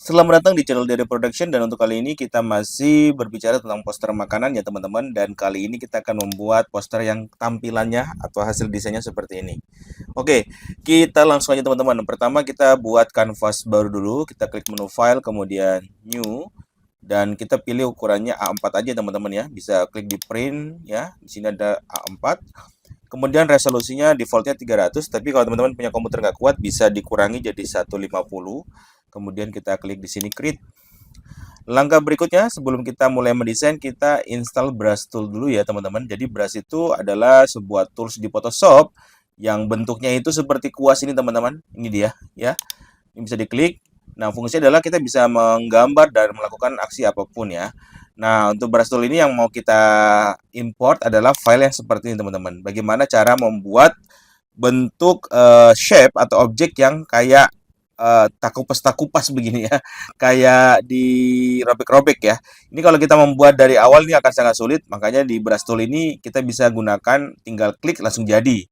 Selamat datang di channel Dede Production, dan untuk kali ini kita masih berbicara tentang poster makanan ya teman-teman, dan kali ini kita akan membuat poster yang tampilannya atau hasil desainnya seperti ini. Oke, kita langsung aja teman-teman. Pertama kita buat kanvas baru dulu, kita klik menu file kemudian new, dan kita pilih ukurannya A4 aja teman-teman ya. Bisa klik di print ya. Di sini ada A4. Kemudian resolusinya defaultnya 300, tapi kalau teman-teman punya komputer nggak kuat bisa dikurangi jadi 150. Kemudian kita klik di sini create. Langkah berikutnya sebelum kita mulai mendesain, kita install brush tool dulu ya teman-teman. Jadi brush itu adalah sebuah tools di Photoshop yang bentuknya itu seperti kuas ini teman-teman. Ini dia ya. Ini bisa diklik. Nah, fungsinya adalah kita bisa menggambar dan melakukan aksi apapun ya. Nah, untuk brush tool ini yang mau kita import adalah file yang seperti ini teman-teman. Bagaimana cara membuat bentuk shape atau objek yang kayak takupas-takupas begini ya, kayak dirobek-robek ya. Ini kalau kita membuat dari awal ini akan sangat sulit, makanya di brush tool ini kita bisa gunakan tinggal klik langsung jadi.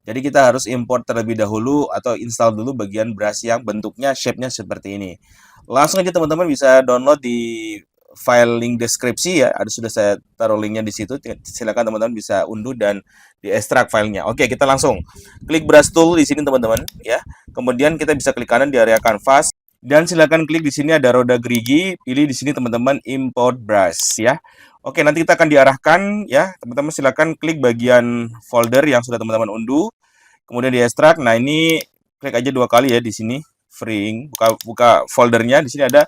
Jadi kita harus import terlebih dahulu atau install dulu bagian brush yang bentuknya shape-nya seperti ini. Langsung aja teman-teman bisa download di file link deskripsi ya. Ada sudah saya taruh linknya di situ. Silakan teman-teman bisa unduh dan diekstrak filenya. Oke, kita langsung klik brush tool di sini teman-teman ya. Kemudian kita bisa klik kanan di area kanvas dan silakan klik di sini ada roda gerigi, pilih di sini teman-teman import brush ya. Oke, nanti kita akan diarahkan ya. Teman-teman silakan klik bagian folder yang sudah teman-teman unduh, kemudian diekstrak. Nah, ini klik aja 2 kali ya di sini. Freeing, buka foldernya. Di sini ada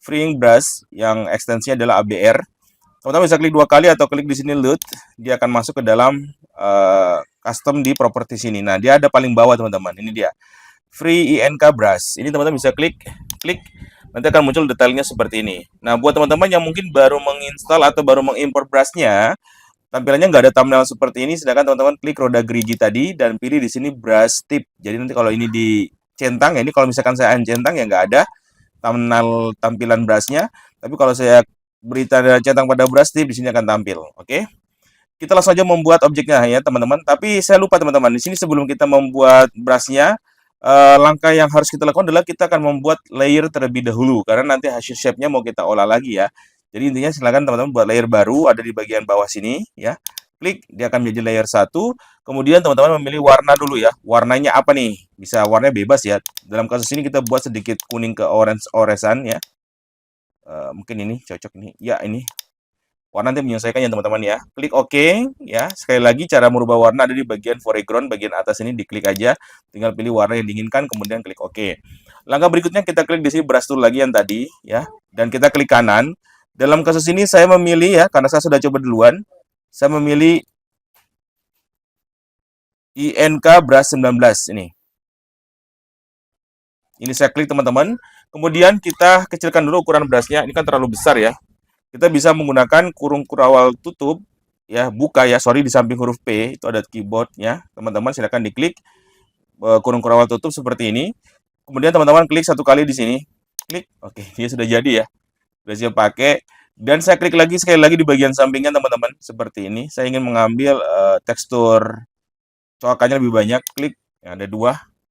freeing brush yang ekstensinya adalah ABR. Teman-teman bisa klik 2 kali atau klik di sini load, dia akan masuk ke dalam custom di properti sini. Nah, dia ada paling bawah teman-teman. Ini dia. Free INK brush. Ini teman-teman bisa klik, nanti akan muncul detailnya seperti ini. Nah, buat teman-teman yang mungkin baru menginstal atau baru mengimport brushnya, tampilannya nggak ada thumbnail seperti ini, sedangkan teman-teman klik roda gerigi tadi dan pilih di sini brush tip. Jadi nanti kalau ini dicentang ya, ini kalau misalkan saya uncentang ya nggak ada thumbnail tampilan brushnya, tapi kalau saya beri tanda centang pada brush tip di sini akan tampil. Oke. Kita langsung aja membuat objeknya ya teman-teman. Tapi saya lupa teman-teman, di sini sebelum kita membuat brushnya, langkah yang harus kita lakukan adalah kita akan membuat layer terlebih dahulu karena nanti hasil shape-nya mau kita olah lagi ya. Jadi intinya silakan teman-teman buat layer baru, ada di bagian bawah sini ya. Klik, dia akan menjadi layer 1. Kemudian teman-teman memilih warna dulu ya. Warnanya apa nih? Bisa warnanya bebas ya. Dalam kasus ini kita buat sedikit kuning ke orange-orangean ya. Mungkin ini cocok nih. Ya, ini warna nanti menyesuaikan ya teman-teman ya. Klik OK ya. Sekali lagi cara merubah warna ada di bagian foreground, bagian atas ini diklik aja. Tinggal pilih warna yang diinginkan kemudian klik OK. Langkah berikutnya kita klik di sini brush tool lagi yang tadi ya, dan kita klik kanan. Dalam kasus ini saya memilih ya, karena saya sudah coba duluan, saya memilih INK brush 19 ini. Ini saya klik teman-teman. Kemudian kita kecilkan dulu ukuran brushnya. Ini kan terlalu besar ya. Kita bisa menggunakan kurung kurawal tutup ya, buka ya, sorry, di samping huruf P itu ada keyboardnya. Teman-teman silakan diklik kurung kurawal tutup seperti ini. Kemudian teman-teman klik 1 kali di sini. Klik. Oke, dia sudah jadi ya. Sudah siap pakai. Dan saya klik lagi sekali lagi di bagian sampingnya teman-teman seperti ini. Saya ingin mengambil tekstur coakannya lebih banyak. Klik. Ya, ada 2.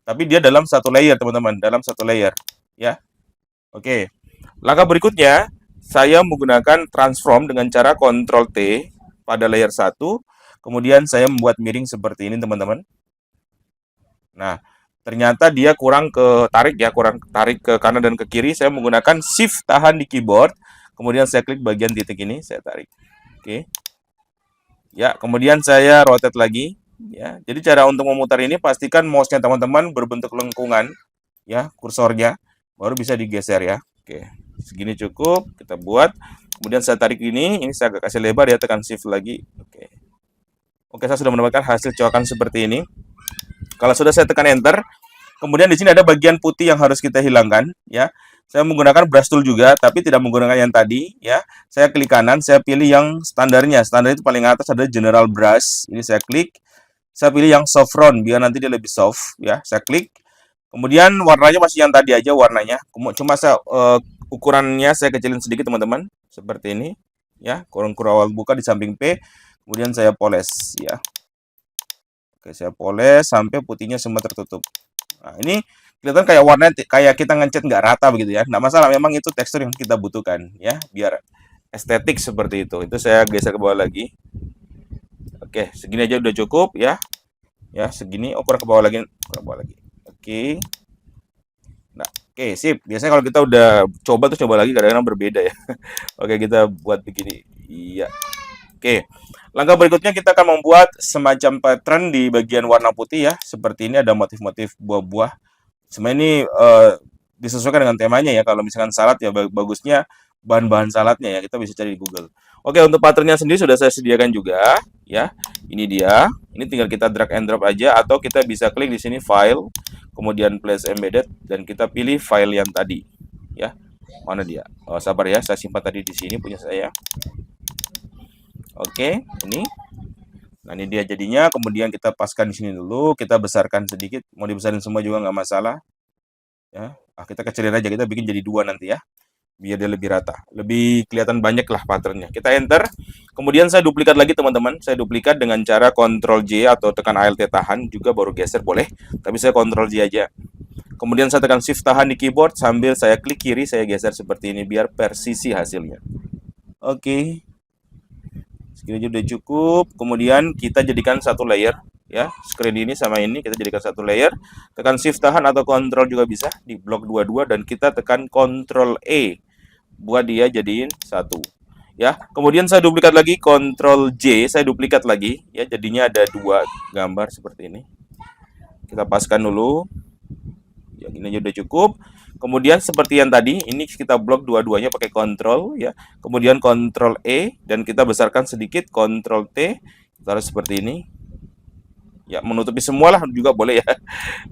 Tapi dia dalam 1 layer teman-teman, dalam 1 layer ya. Oke. Langkah berikutnya saya menggunakan transform dengan cara Ctrl T pada layer 1. Kemudian saya membuat miring seperti ini teman-teman. Nah, ternyata dia kurang ketarik ya, kurang tarik ke kanan dan ke kiri. Saya menggunakan shift tahan di keyboard. Kemudian saya klik bagian titik ini, saya tarik. Oke. Ya, kemudian saya rotate lagi ya. Jadi cara untuk memutar ini pastikan mouse-nya teman-teman berbentuk lengkungan ya, kursornya baru bisa digeser ya. Oke. Segini cukup, kita buat. Kemudian saya tarik ini saya agak kasih lebar ya, tekan shift lagi. Oke. Oke, saya sudah mendapatkan hasil coakan seperti ini. Kalau sudah saya tekan enter, kemudian di sini ada bagian putih yang harus kita hilangkan ya. Saya menggunakan brush tool juga, tapi tidak menggunakan yang tadi ya. Saya klik kanan, saya pilih yang standarnya. Standar itu paling atas ada general brush. Ini saya klik. Saya pilih yang soft round biar nanti dia lebih soft ya. Saya klik. Kemudian warnanya masih yang tadi aja warnanya. Cuma saya ukurannya saya kecilin sedikit teman-teman. Seperti ini ya. Kurung kurawal buka di samping P. Kemudian saya poles ya. Oke, saya poles sampai putihnya semua tertutup. Nah, ini kelihatan kayak warnanya kayak kita ngecat nggak rata begitu ya. Nggak masalah, memang itu tekstur yang kita butuhkan ya, biar estetik seperti itu. Itu saya geser ke bawah lagi. Oke, segini aja udah cukup ya. Ya, segini. Oh, kurang ke bawah lagi, kurang ke bawah lagi. Oke. Nah, oke, sip. Biasanya kalau kita udah coba lagi, kadang-kadang berbeda ya. Oke, kita buat begini. Iya. Oke. Langkah berikutnya kita akan membuat semacam pattern di bagian warna putih ya. Seperti ini ada motif-motif buah-buah. Sebenarnya ini disesuaikan dengan temanya ya. Kalau misalkan salad ya bagusnya bahan-bahan saladnya ya. Kita bisa cari di Google. Oke, untuk patternnya sendiri sudah saya sediakan juga ya. Ini dia. Ini tinggal kita drag and drop aja atau kita bisa klik di sini file, kemudian place embedded dan kita pilih file yang tadi ya. Mana dia? Oh, sabar ya, saya simpan tadi di sini punya saya. Oke, ini. Nah, ini dia jadinya. Kemudian kita paskan di sini dulu, kita besarkan sedikit. Mau dibesarin semua juga nggak masalah. Ya, kita kecilin aja, kita bikin jadi 2 nanti ya. Biar dia lebih rata, lebih kelihatan banyak lah patternnya. Kita enter, kemudian saya duplikat lagi teman-teman. Saya duplikat dengan cara Ctrl J atau tekan Alt tahan, juga baru geser boleh, tapi saya Ctrl J aja. Kemudian saya tekan Shift tahan di keyboard sambil saya klik kiri, saya geser seperti ini biar persisi hasilnya. Oke, segini aja udah cukup. Kemudian kita jadikan satu layer ya, screen ini sama ini kita jadikan satu layer. Tekan Shift tahan atau Ctrl juga bisa di blok 22 dan kita tekan Ctrl E buat dia jadiin satu ya. Kemudian saya duplikat lagi, Ctrl J, saya duplikat lagi ya, jadinya ada 2 gambar seperti ini. Kita paskan dulu ya, ini aja udah cukup. Kemudian seperti yang tadi, ini kita blok dua-duanya pakai Ctrl ya, kemudian Ctrl E dan kita besarkan sedikit, Ctrl T, taruh seperti ini ya, menutupi semua lah juga boleh ya.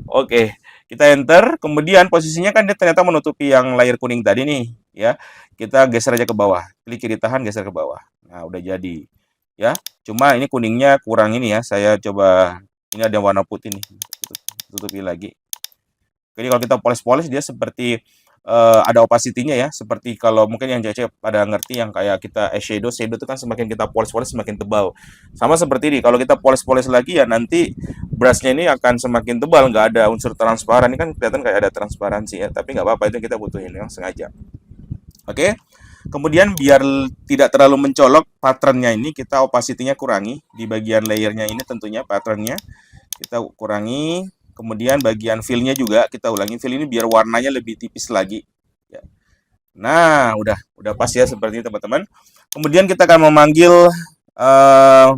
Oke, kita enter, kemudian posisinya kan dia ternyata menutupi yang layer kuning tadi nih ya. Kita geser aja ke bawah, klik kiri tahan, geser ke bawah. Nah, udah jadi ya. Cuma ini kuningnya kurang ini ya, saya coba, ini ada warna putih nih, tutupi lagi. Jadi kalau kita poles-poles dia seperti ada opacity-nya ya, seperti kalau mungkin yang cewek pada ngerti yang kayak kita shadow itu kan semakin kita poles-poles semakin tebal. Sama seperti ini, kalau kita poles-poles lagi ya nanti brushnya ini akan semakin tebal, nggak ada unsur transparan. Ini kan kelihatan kayak ada transparansi ya, tapi nggak apa-apa, itu kita butuhin yang sengaja. Oke, kemudian biar tidak terlalu mencolok patternnya ini, kita opacity-nya kurangi di bagian layernya ini, tentunya patternnya kita kurangi. Kemudian bagian fill-nya juga kita ulangi, fill ini biar warnanya lebih tipis lagi ya. Nah, udah pas ya seperti ini teman-teman. Kemudian kita akan memanggil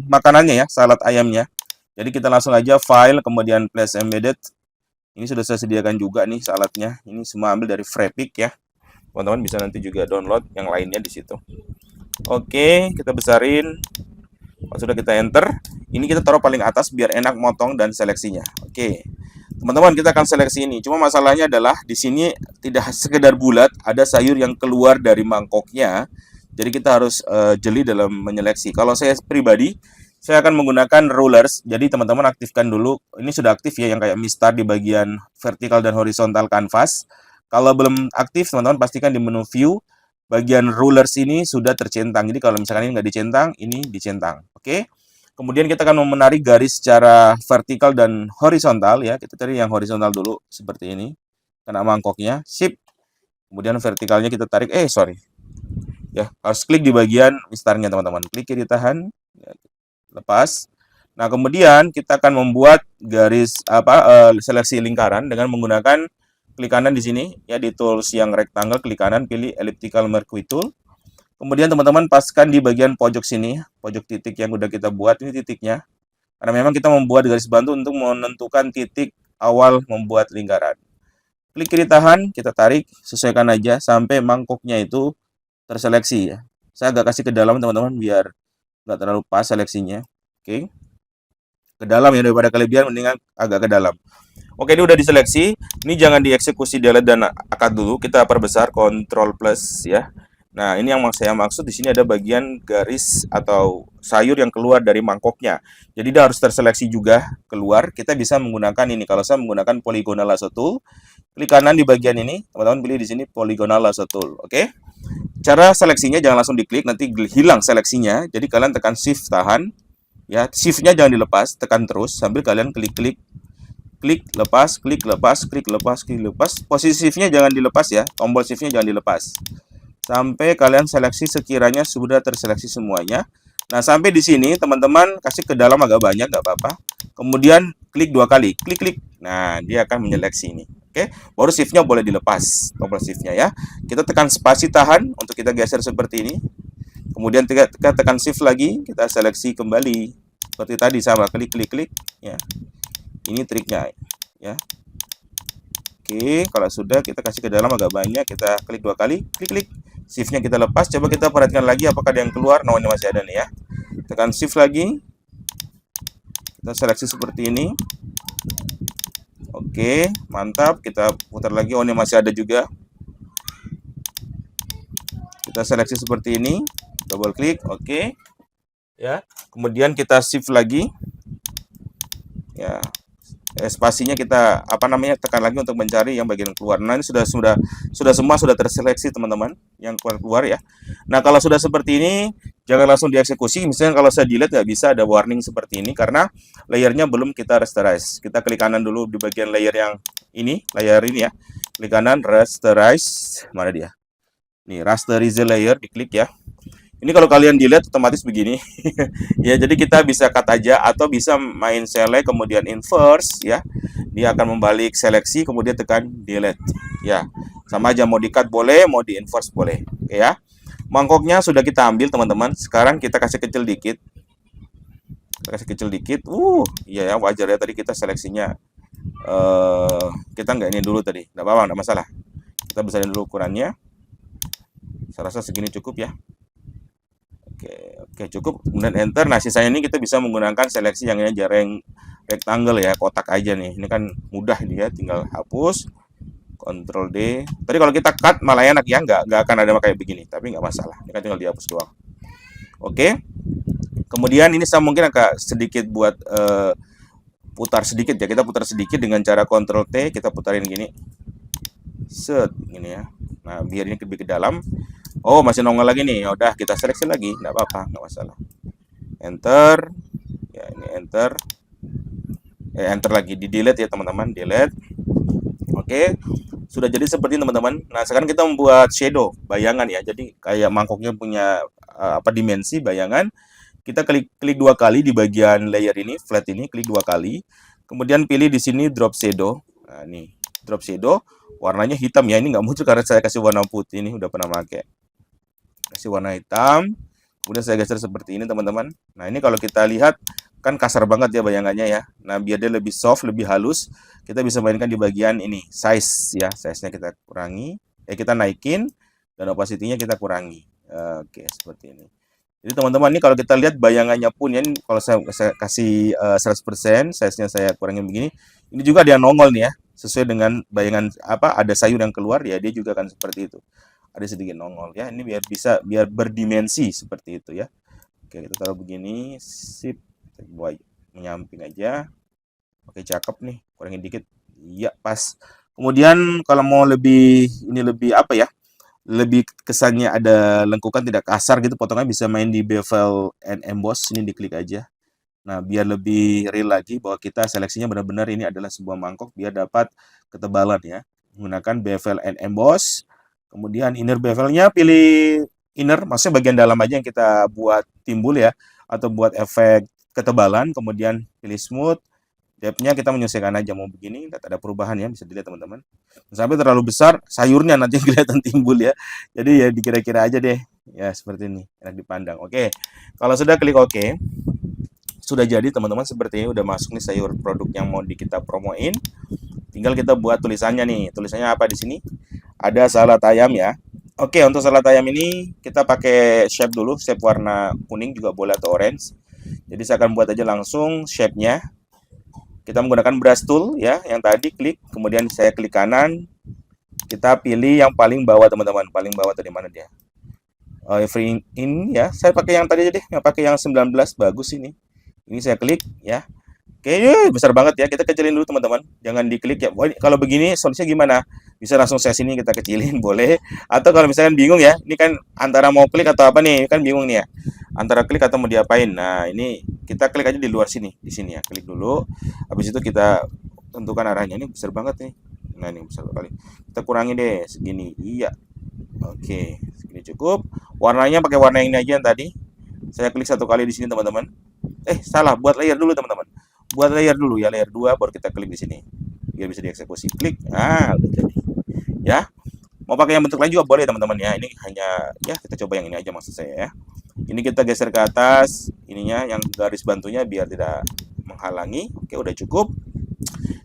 makanannya ya, salad ayamnya. Jadi kita langsung aja file, kemudian place embedded. Ini sudah saya sediakan juga nih saladnya. Ini semua ambil dari Freepik ya. Teman-teman bisa nanti juga download yang lainnya di situ. Oke, kita besarin. Kalau sudah kita enter, ini kita taruh paling atas biar enak motong dan seleksinya. Oke. Teman-teman, kita akan seleksi ini. Cuma masalahnya adalah di sini tidak sekedar bulat, ada sayur yang keluar dari mangkoknya. Jadi kita harus jeli dalam menyeleksi. Kalau saya pribadi, saya akan menggunakan rulers. Jadi teman-teman aktifkan dulu. Ini sudah aktif ya, yang kayak mistar di bagian vertikal dan horizontal kanvas. Kalau belum aktif, teman-teman pastikan di menu view bagian rulers ini sudah tercentang. Jadi kalau misalkan ini nggak dicentang, ini dicentang. Oke. Kemudian kita akan menarik garis secara vertikal dan horizontal ya. Kita cari yang horizontal dulu seperti ini. Kena mangkoknya, sip. Kemudian vertikalnya kita tarik. Sorry. Ya, harus klik di bagian mistarnya teman-teman. Klik kiri tahan, ya, lepas. Nah, kemudian kita akan membuat garis seleksi lingkaran dengan menggunakan klik kanan di sini ya, di tools yang rectangle, klik kanan, pilih elliptical mercury tool. Kemudian teman-teman paskan di bagian pojok sini, pojok titik yang udah kita buat, ini titiknya. Karena memang kita membuat garis bantu untuk menentukan titik awal membuat lingkaran. Klik kiri tahan, kita tarik, sesuaikan aja sampai mangkoknya itu terseleksi ya. Saya agak kasih ke dalam teman-teman biar nggak terlalu pas seleksinya. Oke. Ke dalam ya, daripada kelebihan mendingan agak ke dalam. Oke, ini udah diseleksi. Ini jangan dieksekusi delete dan akad dulu. Kita perbesar Ctrl plus ya. Nah, ini yang saya maksud di sini ada bagian garis atau sayur yang keluar dari mangkoknya. Jadi dia harus terseleksi juga keluar. Kita bisa menggunakan ini. Kalau saya menggunakan polygonal lasso tool, klik kanan di bagian ini, teman-teman pilih di sini polygonal lasso tool. Oke. Cara seleksinya jangan langsung diklik, nanti hilang seleksinya. Jadi kalian tekan shift tahan. Ya, shift-nya jangan dilepas, tekan terus sambil kalian klik klik lepas, klik lepas, klik lepas, klik lepas. Posisi shift-nya jangan dilepas ya, tombol shift-nya jangan dilepas sampai kalian seleksi sekiranya sudah terseleksi semuanya. Nah, sampai di sini teman-teman kasih ke dalam agak banyak, nggak apa-apa. Kemudian klik 2 kali, klik. Nah, dia akan menyeleksi ini. Oke, baru shift-nya boleh dilepas, tombol shift-nya ya. Kita tekan spasi tahan untuk kita geser seperti ini. Kemudian kita tekan shift lagi, kita seleksi kembali. Seperti tadi sama, klik ya. Ini triknya ya. Oke, kalau sudah kita kasih ke dalam agak banyak, kita klik 2 kali, klik. Shift-nya kita lepas, coba kita perhatikan lagi apakah ada yang keluar. No, ini masih ada nih ya. Tekan shift lagi. Kita seleksi seperti ini. Oke, mantap. Kita putar lagi. Oh, ini masih ada juga. Kita seleksi seperti ini. Double klik, oke. Ya. Kemudian kita shift lagi. Ya. Spasinya kita tekan lagi untuk mencari yang bagian keluar. Nah, ini sudah semua sudah terseleksi teman-teman yang keluar ya. Nah, kalau sudah seperti ini jangan langsung dieksekusi. Misalnya kalau saya delete nggak bisa ada warning seperti ini karena layernya belum kita rasterize. Kita klik kanan dulu di bagian layer yang ini, layer ini ya. Klik kanan, rasterize. Mana dia? Nih, rasterize layer, diklik ya. Ini kalau kalian delete otomatis begini. Ya, jadi kita bisa cut aja atau bisa main select kemudian inverse ya. Dia akan membalik seleksi kemudian tekan delete. Ya. Sama aja mau di-cut boleh, mau di-inverse boleh. Oke ya. Mangkoknya sudah kita ambil teman-teman. Sekarang kita kasih kecil dikit. Iya ya, wajar ya tadi kita seleksinya kita nggak ini dulu tadi. Nggak apa-apa, nggak masalah. Kita besarin dulu ukurannya. Saya rasa segini cukup ya. Oke, cukup. Kemudian enter. Nah, sisanya ini kita bisa menggunakan seleksi yang jarang rectangle ya, kotak aja nih. Ini kan mudah dia, tinggal hapus, Ctrl D. Tadi kalau kita cut malah enak ya, nggak akan ada kayak begini, tapi nggak masalah. Ini kan tinggal dihapus doang. Oke. Kemudian ini saya mungkin agak sedikit buat putar sedikit ya. Kita putar sedikit dengan cara Ctrl T, kita putarin gini. Set, gini ya. Nah, biar ini lebih ke dalam. Oh, masih nongol lagi nih. Ya udah, kita seleksi lagi, nggak apa-apa, nggak masalah. Enter. Ya, ini enter. Enter lagi, di delete ya teman-teman, delete. Oke, sudah jadi seperti ini teman-teman. Nah, sekarang kita membuat shadow, bayangan ya. Jadi kayak mangkoknya punya dimensi bayangan. Kita klik 2 kali di bagian layer ini, flat ini, klik 2 kali. Kemudian pilih di sini drop shadow. Nah, ini drop shadow, warnanya hitam ya. Ini nggak muncul karena saya kasih warna putih, ini udah pernah pakai. Kasih warna hitam, kemudian saya geser seperti ini teman-teman. Nah, ini kalau kita lihat kan kasar banget ya bayangannya ya. Nah, biar dia lebih soft, lebih halus, kita bisa mainkan di bagian ini, size ya. Size-nya kita kurangi, kita naikin, dan opacity-nya kita kurangi. Oke, seperti ini. Jadi teman-teman, ini kalau kita lihat bayangannya pun ya, kalau saya kasih 100%, size-nya saya kurangin begini, ini juga dia nongol nih ya, sesuai dengan bayangan ada sayur yang keluar ya, dia juga akan seperti itu. Ada sedikit nongol ya, ini biar berdimensi seperti itu ya. Oke, kita taruh begini, sip, buat menyamping aja. Oke, cakep nih, kurangin dikit, iya pas. Kemudian kalau mau lebih lebih kesannya ada lengkukan, tidak kasar gitu, potongannya bisa main di bevel and emboss, ini diklik aja. Nah, biar lebih real lagi bahwa kita seleksinya benar-benar ini adalah sebuah mangkok, biar dapat ketebalan ya. Menggunakan bevel and emboss. Kemudian inner bevelnya pilih inner, maksudnya bagian dalam aja yang kita buat timbul ya, atau buat efek ketebalan. Kemudian pilih smooth, depth-nya kita menyesuaikan aja mau begini, tidak ada perubahan ya, bisa dilihat teman-teman. Sampai terlalu besar, sayurnya nanti kelihatan timbul ya. Jadi ya dikira-kira aja deh, ya seperti ini, enak dipandang. Oke, kalau sudah klik OK, sudah jadi teman-teman seperti ini, udah masuk nih sayur produk yang mau kita promoin. Tinggal kita buat tulisannya nih. Tulisannya apa di sini? Ada salad ayam ya. Oke, untuk salad ayam ini kita pakai shape dulu, shape warna kuning juga boleh atau orange. Jadi saya akan buat aja langsung shape-nya. Kita menggunakan brush tool ya, yang tadi klik, kemudian saya klik kanan. Kita pilih yang paling bawah teman-teman, paling bawah tadi mana dia? Free in ya. Saya pakai yang tadi aja deh, yang pakai yang 19 bagus ini. Ini saya klik ya. Oke, besar banget ya. Kita kecilin dulu teman-teman. Jangan diklik ya. Kalau begini solusinya gimana? Bisa langsung saya sini kita kecilin boleh. Atau kalau misalkan bingung ya, ini kan antara mau klik atau apa nih? Kan bingung nih ya. Antara klik atau mau diapain. Nah, ini kita klik aja di luar sini, di sini ya. Klik dulu. Habis itu kita tentukan arahnya. Ini besar banget nih. Nah, ini besar kali. Kita kurangi deh segini. Iya. Oke, segini cukup. Warnanya pakai warna ini aja yang tadi. Saya klik satu kali di sini, teman-teman. Salah, buat layer dulu, teman-teman. Buat layer dulu ya, layer 2 baru kita klik di sini. Biar bisa dieksekusi. Klik. Ah, udah jadi. Ya. Mau pakai yang bentuk lain juga boleh, teman-teman ya. Ini hanya ya kita coba yang ini aja maksud saya ya. Ini kita geser ke atas ininya yang garis bantunya biar tidak menghalangi. Oke, udah cukup.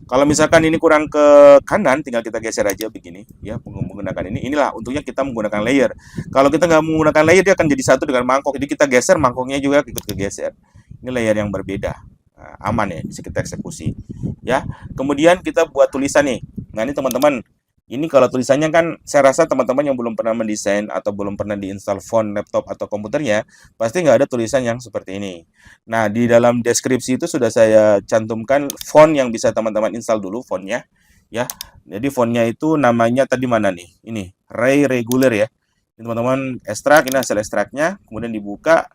Kalau misalkan ini kurang ke kanan, tinggal kita geser aja begini, ya menggunakan ini. Inilah untungnya kita menggunakan layer. Kalau kita nggak menggunakan layer, dia akan jadi satu dengan mangkok. Jadi kita geser, mangkoknya juga ikut kegeser. Ini layer yang berbeda. Nah, aman ya, bisa kita eksekusi. Ya, kemudian kita buat tulisan nih. Nah ini teman-teman, ini kalau tulisannya kan saya rasa teman-teman yang belum pernah mendesain atau belum pernah diinstal font laptop atau komputernya, pasti nggak ada tulisan yang seperti ini. Nah, di dalam deskripsi itu sudah saya cantumkan font yang bisa teman-teman install dulu fontnya. Ya, jadi fontnya itu namanya tadi mana nih? Ini, Ray Regular ya. Teman-teman ekstrak, ini hasil ekstraknya, kemudian dibuka.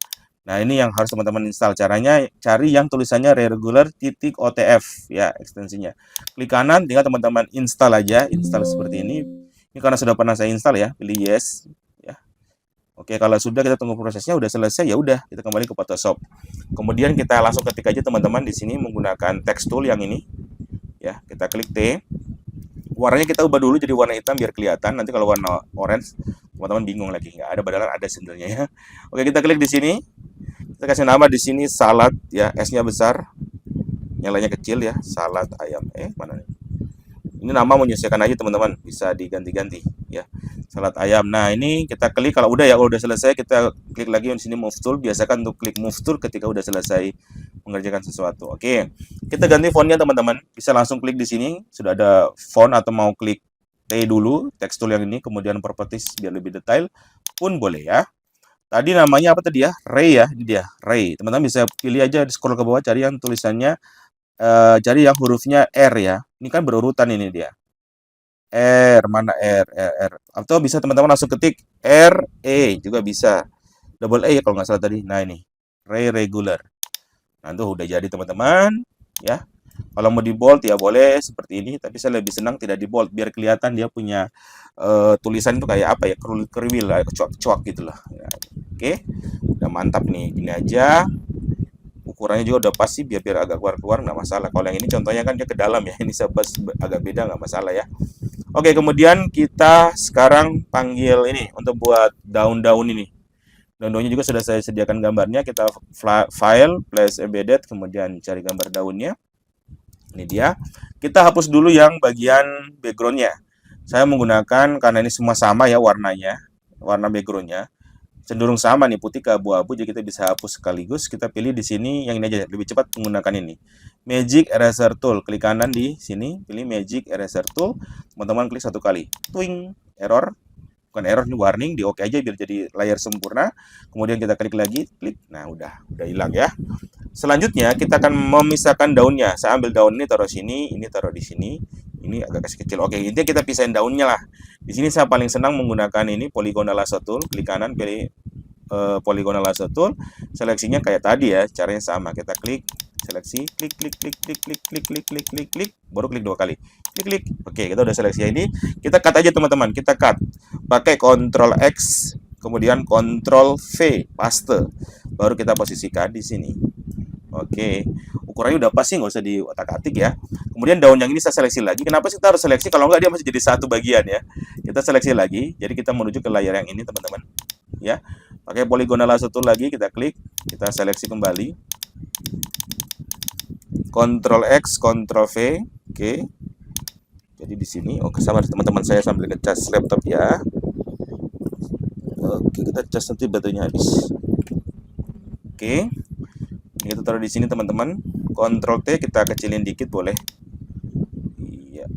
Nah, ini yang harus teman-teman install. Caranya cari yang tulisannya regular.otf ya ekstensinya. Klik kanan, tinggal teman-teman install aja, install seperti ini. Ini karena sudah pernah saya install ya, pilih yes ya. Oke, kalau sudah kita tunggu prosesnya udah selesai ya udah, kita kembali ke Photoshop. Kemudian kita langsung ketik aja teman-teman di sini menggunakan text tool yang ini. Ya, kita klik T. Warnanya kita ubah dulu jadi warna hitam biar kelihatan. Nanti kalau warna orange teman-teman bingung lagi, nggak ada padahal ada sebenarnya ya. Oke, kita klik di sini. Kita kasih nama di sini salad ya, S-nya besar, nyalanya kecil ya, salad ayam. Mana nih? Ini nama menyesuaikan aja teman-teman, bisa diganti-ganti ya. Salad ayam. Nah, ini kita klik kalau udah ya, kalau udah selesai kita klik lagi di sini move tool. Biasakan untuk klik move tool ketika udah selesai mengerjakan sesuatu. Oke. Kita ganti fontnya teman-teman. Bisa langsung klik di sini, sudah ada font atau mau klik T dulu, text tool yang ini, kemudian properties biar lebih detail pun boleh ya. Tadi namanya apa tadi ya? Ray ya, ini dia, Ray. Teman-teman bisa pilih aja, scroll ke bawah, cari yang tulisannya, cari yang hurufnya R ya. Ini kan berurutan ini dia. R, mana R. Atau bisa teman-teman langsung ketik R, E, juga bisa. Double E ya kalau nggak salah tadi. Nah ini, Ray Regular. Nah itu udah jadi teman-teman. Ya, kalau mau di bold ya boleh seperti ini, tapi saya lebih senang tidak di bold biar kelihatan dia punya tulisan itu kayak apa ya, kerwil lah, kecuak-kecuak gitu lah. Ya, oke, udah mantap nih, gini aja. Ukurannya juga udah pasti biar agak keluar-keluar nggak masalah. Kalau yang ini contohnya kan dia ke dalam ya, ini sebas agak beda nggak masalah ya. Oke, kemudian kita sekarang panggil ini untuk buat daun-daun ini. Daun-daunnya juga sudah saya sediakan gambarnya. Kita file, place embedded, kemudian cari gambar daunnya. Ini dia. Kita hapus dulu yang bagian backgroundnya. Saya menggunakan, karena ini semua sama ya warnanya, warna backgroundnya cenderung sama nih, putih ke abu-abu, jadi kita bisa hapus sekaligus. Kita pilih di sini yang ini aja, lebih cepat menggunakan ini. Magic Eraser Tool, klik kanan di sini, pilih Magic Eraser Tool. Teman-teman klik satu kali, twing, error. Bukan error, ini warning, di oke aja biar jadi layar sempurna. Kemudian kita klik lagi, klik. Nah, udah hilang ya. Selanjutnya kita akan memisahkan daunnya. Saya ambil daun ini taruh sini, ini taruh di sini. Ini agak kasih kecil. Oke, intinya kita pisahin daunnya lah. Di sini saya paling senang menggunakan ini polygonal lasso tool. Klik kanan, pilih polygonal lasso tool. Seleksinya kayak tadi ya, caranya sama. Kita klik, seleksi, klik, baru klik 2 kali. Klik. Oke, kita udah seleksi ini. Kita cut aja teman-teman. Kita cut. Pakai Ctrl X, kemudian Ctrl V, paste. Baru kita posisikan di sini. Oke, ukurannya udah pas sih, nggak usah di otak-atik ya. Kemudian daun yang ini saya seleksi lagi. Kenapa sih kita harus seleksi? Kalau nggak dia masih jadi satu bagian ya. Kita seleksi lagi. Jadi kita menuju ke layar yang ini teman-teman. Ya, pakai polygonal lasso tool lagi, kita klik, kita seleksi kembali. Ctrl X, Ctrl V. Oke. Jadi di sini, oke, sabar teman-teman, saya sambil ngecas laptop ya. Oke, kita cas nanti baterainya habis. Oke. Kita taruh di sini teman-teman. Ctrl T, kita kecilin dikit boleh. Iya.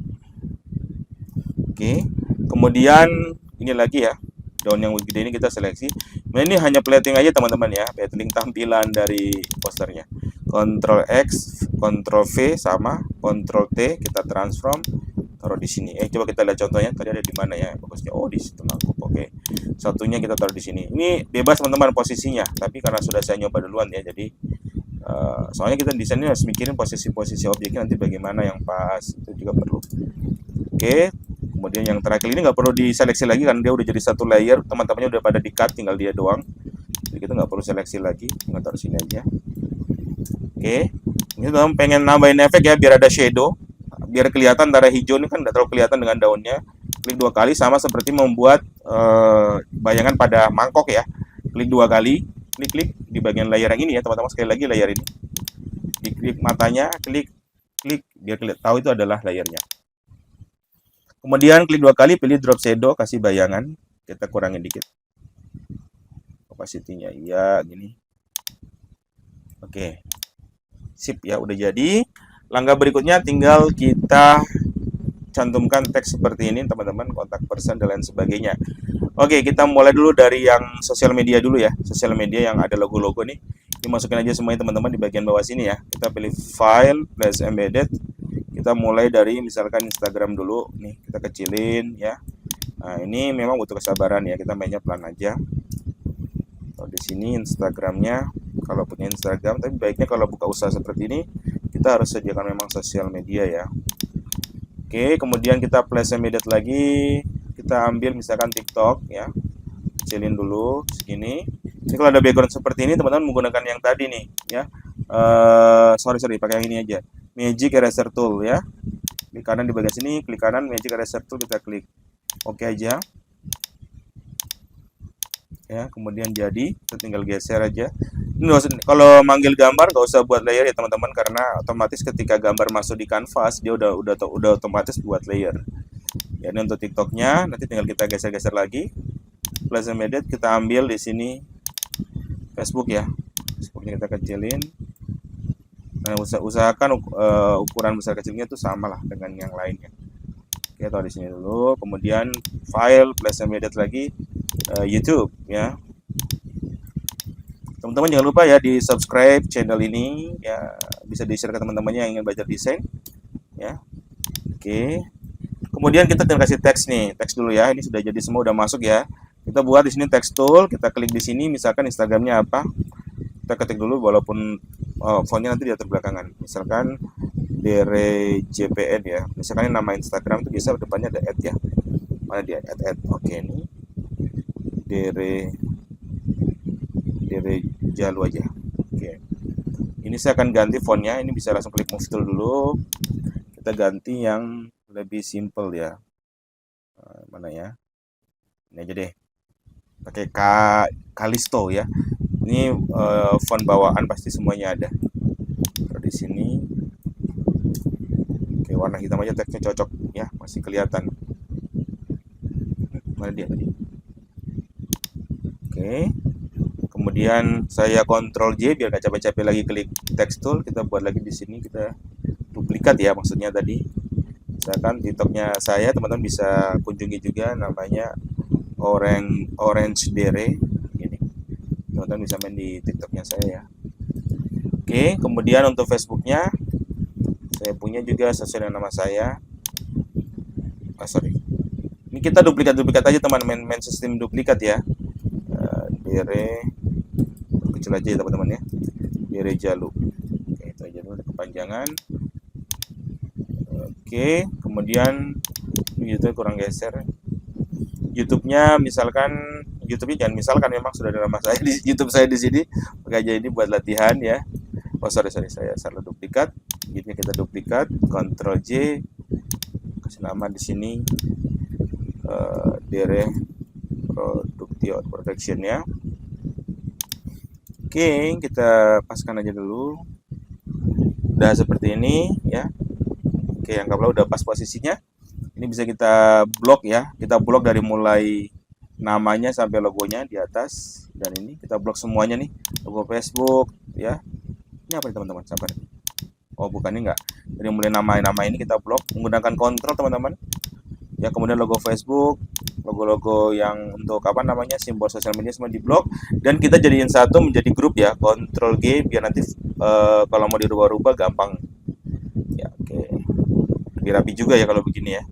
Oke. Kemudian ini lagi ya. Daun yang gede ini kita seleksi. Nah, ini hanya plating aja teman-teman ya. Plating tampilan dari posternya. Ctrl X, Ctrl V sama, Ctrl T, kita transform, taruh di sini. Coba kita lihat contohnya. Tadi ada di mana ya? Bagusnya. Oh, di situ mangkuk. Oke. Satunya kita taruh di sini. Ini bebas teman-teman posisinya, tapi karena sudah saya nyoba duluan ya, jadi Soalnya kita desainnya harus mikirin posisi-posisi objeknya nanti bagaimana yang pas, itu juga perlu. Oke, kemudian yang terakhir ini nggak perlu diseleksi lagi kan, dia udah jadi satu layer, teman-temannya udah pada di-cut, tinggal dia doang. Jadi kita nggak perlu seleksi lagi, tinggal taruh sini aja. Oke, ini teman pengen nambahin efek ya, biar ada shadow, biar kelihatan darah hijau ini kan nggak terlalu kelihatan dengan daunnya. Klik 2 kali, sama seperti membuat bayangan pada mangkok ya. Klik 2 kali, klik di bagian layar yang ini ya teman-teman, sekali lagi layar ini. Diklik matanya, klik biar tahu itu adalah layarnya. Kemudian klik 2 kali, pilih drop shadow, kasih bayangan, kita kurangin dikit opacity-nya, iya gini. Oke, sip ya, udah jadi. Langkah berikutnya tinggal kita cantumkan teks seperti ini teman-teman, kontak person dan lain sebagainya. Oke, kita mulai dulu dari yang sosial media dulu ya. Sosial media yang ada logo-logo nih, dimasukin aja semuanya teman-teman di bagian bawah sini ya. Kita pilih file, place embedded. Kita mulai dari misalkan Instagram dulu nih, kita kecilin ya. Nah, ini memang butuh kesabaran ya, kita mainnya pelan aja. Di sini Instagramnya, kalau punya Instagram, tapi baiknya kalau buka usaha seperti ini, kita harus sediakan memang sosial media ya. Oke, kemudian kita place embedded lagi, kita ambil misalkan TikTok ya, kecilin dulu segini. Ini kalau ada background seperti ini, teman-teman menggunakan yang tadi nih ya. Sorry, pakai yang ini aja, Magic Eraser Tool ya. Klik kanan di bagian sini, klik kanan Magic Eraser Tool, kita klik oke aja. Ya, kemudian jadi, kita tinggal geser aja. Ini kalau manggil gambar nggak usah buat layer ya teman-teman, karena otomatis ketika gambar masuk di kanvas dia udah otomatis buat layer. Ya, ini untuk TikToknya, nanti tinggal kita geser-geser lagi. Place embedded kita ambil di sini Facebook ya. Facebooknya kita kecilin. Nah, usahakan ukuran besar kecilnya itu sama lah dengan yang lainnya. Oke, taruh di sini dulu. Kemudian file, place embedded lagi. YouTube ya. Teman-teman jangan lupa ya di subscribe channel ini ya, bisa di-share ke teman-temannya yang ingin belajar desain ya. Oke. Kemudian kita tinggal kasih teks nih, teks dulu ya. Ini sudah jadi semua, udah masuk ya. Kita buat di sini text tool, kita klik di sini misalkan Instagramnya apa. Kita ketik dulu walaupun fontnya nanti diatur belakangan. Misalkan DRJPN ya. Misalkan nama Instagram itu bisa depannya ada @ ya. Mana dia? @ Oke, ini Dere Jalu aja. Oke. Ini saya akan ganti fontnya. Ini bisa langsung klik move tool dulu. Kita ganti yang lebih simple ya. Mana ya? Ini aja deh. Pakai Kalisto ya. Ini font bawaan pasti semuanya ada. Terus di sini. Oke, warna hitam aja, teksnya cocok ya, masih kelihatan. Mana dia tadi? Oke. Kemudian saya Ctrl J biar nggak capek-capek lagi klik text tool, kita buat lagi di sini, kita duplikat ya maksudnya tadi. Misalkan TikToknya saya, teman-teman bisa kunjungi juga, namanya Orange Dere ini. Teman-teman bisa main di TikToknya saya ya. Oke, kemudian untuk Facebooknya saya punya juga sesuai dengan nama saya. Sorry. Ini kita duplikat aja teman, main sistem duplikat ya. Dere kecil aja ya teman-teman ya, Dere Jalu. Oke, itu aja dulu kepanjangan. Oke, kemudian YouTube kurang geser. YouTube-nya misalkan, YouTube-nya jangan misalkan, memang sudah ada nama saya di YouTube saya di sini. Pakai aja ini buat latihan ya. Oh sorry saya salah duplikat. Ini kita duplikat, Ctrl J, kasih nama di sini Dere Production ya. Oke, kita paskan aja dulu. Udah seperti ini ya. Oke, anggaplah udah pas posisinya. Ini bisa kita blok ya. Kita blok dari mulai namanya sampai logonya di atas, dan ini kita blok semuanya nih. Logo Facebook ya. Ini apa nih teman-teman? Sabar. Oh, bukan, ini enggak. Dari mulai nama ini kita blok menggunakan kontrol teman-teman. Ya, kemudian logo Facebook, logo-logo yang untuk apa namanya, simbol sosial media semua di blok, dan kita jadiin satu menjadi grup ya. Ctrl G biar nanti kalau mau dirubah-rubah gampang. Ya, oke. Lebih rapi juga ya kalau begini ya.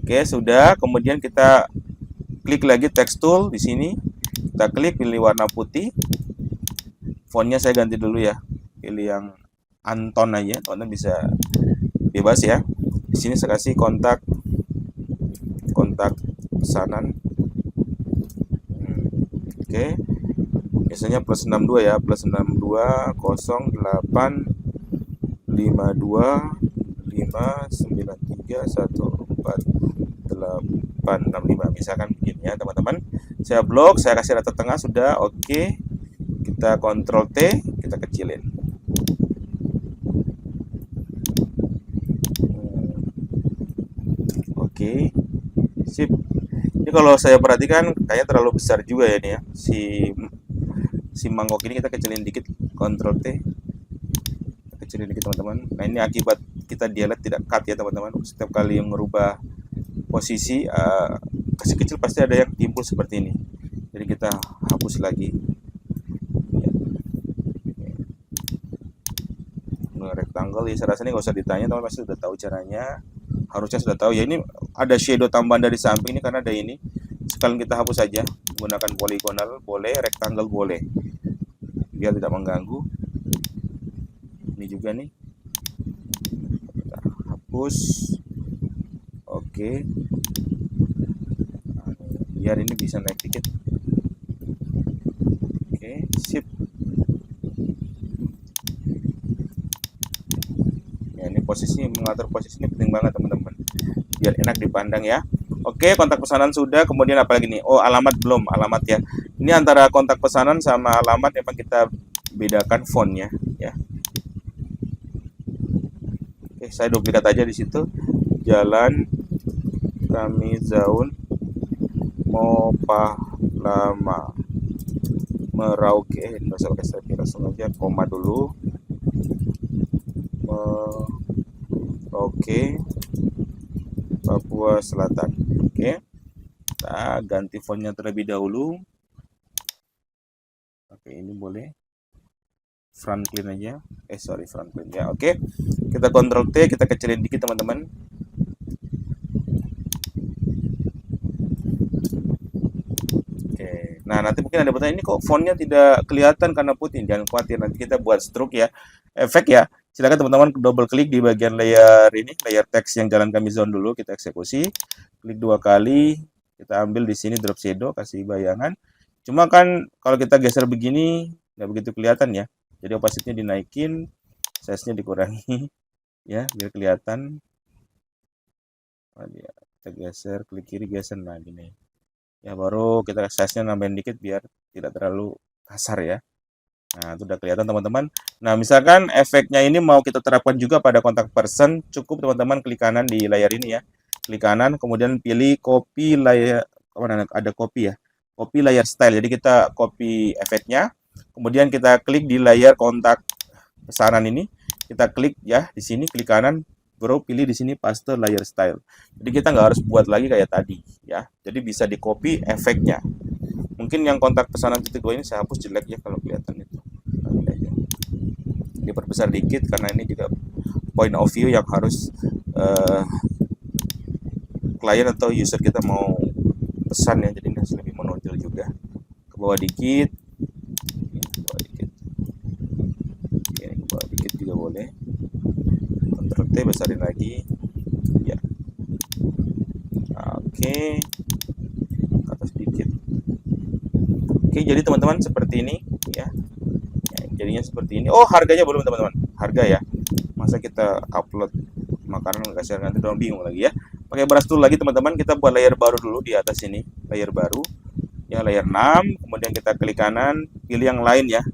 Oke, sudah. Kemudian kita klik lagi text tool di sini. Kita klik, pilih warna putih. Fontnya saya ganti dulu ya. pilih yang Anton aja, teman-teman bisa bebas ya. Di sini saya kasih kontak pesanan. Oke. Biasanya plus 62 ya, plus 62 08 52 5 93 14 865, misalkan begini ya teman-teman. Saya blok, saya kasih rata tengah sudah. Oke, kita Ctrl T, kita kecilin. Oke, sip. Ini kalau saya perhatikan kayaknya terlalu besar juga ya ini ya, si mangkok ini. Kita kecilin dikit, Ctrl T, kita kecilin dikit teman-teman. Nah, ini akibat kita delete tidak cut ya teman-teman. Setiap kali yang merubah posisi kasih kecil pasti ada yang timbul seperti ini, jadi kita hapus lagi. Rectangle ya, saya rasa ini nggak usah ditanya, teman-teman pasti sudah tahu caranya, harusnya sudah tahu ya. Ini ada shadow tambahan dari samping ini karena ada ini. Sekalian kita hapus saja, menggunakan poligonal boleh, rectangle boleh, biar tidak mengganggu. Ini juga nih kita hapus. Oke, biar ini bisa naik dikit. Oke, sip. Ya, ini posisi, mengatur posisi ini penting banget teman-teman, biar enak dipandang ya. Oke, kontak pesanan sudah. Kemudian apa lagi nih? Oh, alamat belum. Alamat ya. Ini antara kontak pesanan sama alamat memang kita bedakan fontnya ya. Oke, saya duplikat aja di situ. Jalan Kamizaun Mopahlama Merauke. Nggak usah pakai step, langsung aja koma dulu. Merauke, Papua Selatan. Oke, kita ganti fontnya terlebih dahulu. Oke, ini boleh Franklin aja. Franklin ya. Oke, kita Ctrl T, kita kecilin dikit teman-teman. Oke, nah nanti mungkin ada pertanyaan, ini kok fontnya tidak kelihatan karena putih. Jangan khawatir, nanti kita buat stroke ya, efek ya. Silakan teman-teman double klik di bagian layer ini, layer teks yang Jalan Kamizon dulu, kita eksekusi. Klik 2 kali, kita ambil di sini drop shadow, kasih bayangan. Cuma kan kalau kita geser begini nggak begitu kelihatan ya. Jadi opacity-nya dinaikin, size-nya dikurangi ya, biar kelihatan. Kita geser, klik kiri geser, nah gini. Ya baru kita size-nya nambahin dikit biar tidak terlalu kasar ya. Nah, itu udah kelihatan teman-teman. Nah, misalkan efeknya ini mau kita terapkan juga pada kontak person, cukup teman-teman klik kanan di layar ini ya. Klik kanan, kemudian pilih copy layer, mana ada copy ya. Copy layer style. Jadi kita copy efeknya, kemudian kita klik di layar kontak pesanan ini. Kita klik ya di sini, klik kanan, baru pilih di sini paste layer style. Jadi kita nggak harus buat lagi kayak tadi ya. Jadi bisa di copy efeknya. Mungkin yang kontak pesanan titik 2 ini saya hapus, jelek ya kalau kelihatan itu. Diperbesar dikit karena ini juga point of view yang harus klien atau user kita mau pesan ya, jadi ini harus lebih menonjol juga. Ke bawah dikit, ke bawah dikit. Oke, ke bawah dikit juga boleh. Ctrl T, besarin lagi ya. Oke, ke atas dikit. Oke, jadi teman-teman seperti ini ya. Jadinya seperti ini. Oh, harganya belum teman-teman. Harga ya. Masa kita upload makanan nggak share, nanti dong bingung lagi ya. Pakai brush tool lagi teman-teman. Kita buat layer baru dulu di atas ini. Layer baru. Ya, layer 6. Kemudian kita klik kanan, pilih yang lain ya.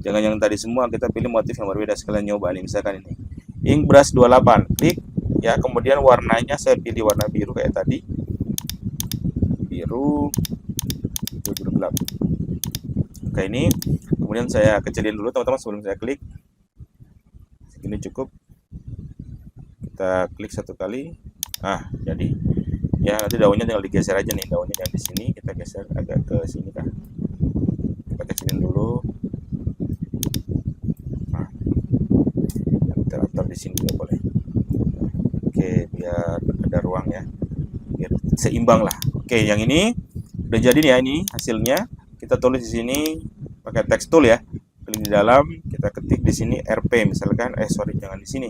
Jangan yang tadi semua, kita pilih motif yang berbeda. Sekalian nyoba nih, misalkan ini. Ink brush 28. Klik ya, kemudian warnanya saya pilih warna biru kayak tadi. Biru gelap. Oke, ini kemudian saya kecilin dulu teman-teman sebelum saya klik. Segini cukup. Kita klik 1 kali. Nah, jadi ya nanti daunnya tinggal digeser aja nih, daunnya yang di sini kita geser agak ke sini kah. Kita kecilin dulu. Nah, kita atur di sini juga boleh. Oke, biar ada ruang ya, biar seimbang lah. Oke, yang ini udah jadi nih ya, ini hasilnya. Kita tulis di sini pakai text tool ya. klik di dalam, kita ketik di sini RP misalkan, sorry jangan di sini.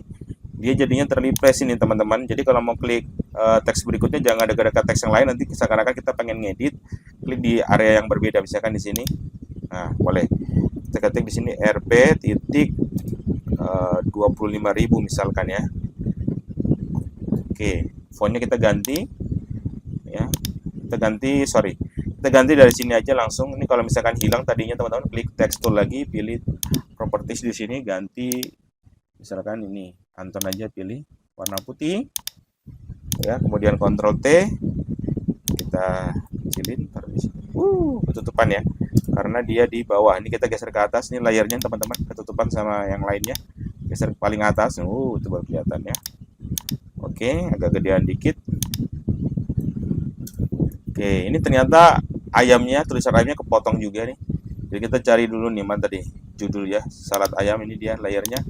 Dia jadinya terreplace ini teman-teman. Jadi kalau mau klik teks berikutnya jangan ada dekat teks yang lain, nanti seakan-akan kita pengen ngedit, klik di area yang berbeda misalkan di sini. Nah, boleh. Kita ketik di sini RP titik 25.000 misalkan ya. Oke, fontnya kita ganti ya. Kita ganti dari sini aja langsung. Ini kalau misalkan hilang tadinya teman-teman, klik text tool lagi, pilih properties di sini, ganti misalkan ini Anton aja, pilih warna putih ya, kemudian Ctrl T, kita kecilin, taruh di sini. Ketutupan ya, karena dia di bawah. Ini kita geser ke atas, ini layarnya teman-teman ketutupan sama yang lainnya. Geser ke paling atas, itu baru kelihatan ya. Oke, agak gedean dikit. Oke, ini ternyata ayamnya, tulisan ayamnya kepotong juga nih. Jadi kita cari dulu nih, mana tadi judul ya, salad ayam, ini dia layarnya.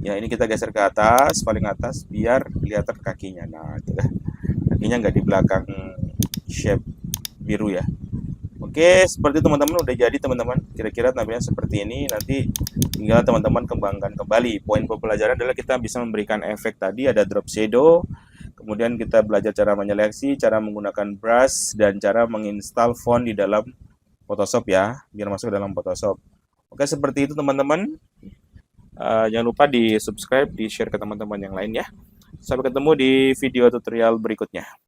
Ya, ini kita geser ke atas, paling atas, biar kelihatan kakinya. Nah, itu dah. Kakinya nggak di belakang shape biru ya. Oke, seperti teman-teman udah jadi teman-teman. Kira-kira tampilan seperti ini. Nanti tinggal teman-teman kembangkan kembali. Poin pembelajaran adalah kita bisa memberikan efek tadi, ada drop shadow. Kemudian kita belajar cara menyeleksi, cara menggunakan brush, dan cara menginstal font di dalam Photoshop ya, biar masuk dalam Photoshop. Oke, seperti itu teman-teman. Jangan lupa di subscribe, di share ke teman-teman yang lain ya. Sampai ketemu di video tutorial berikutnya.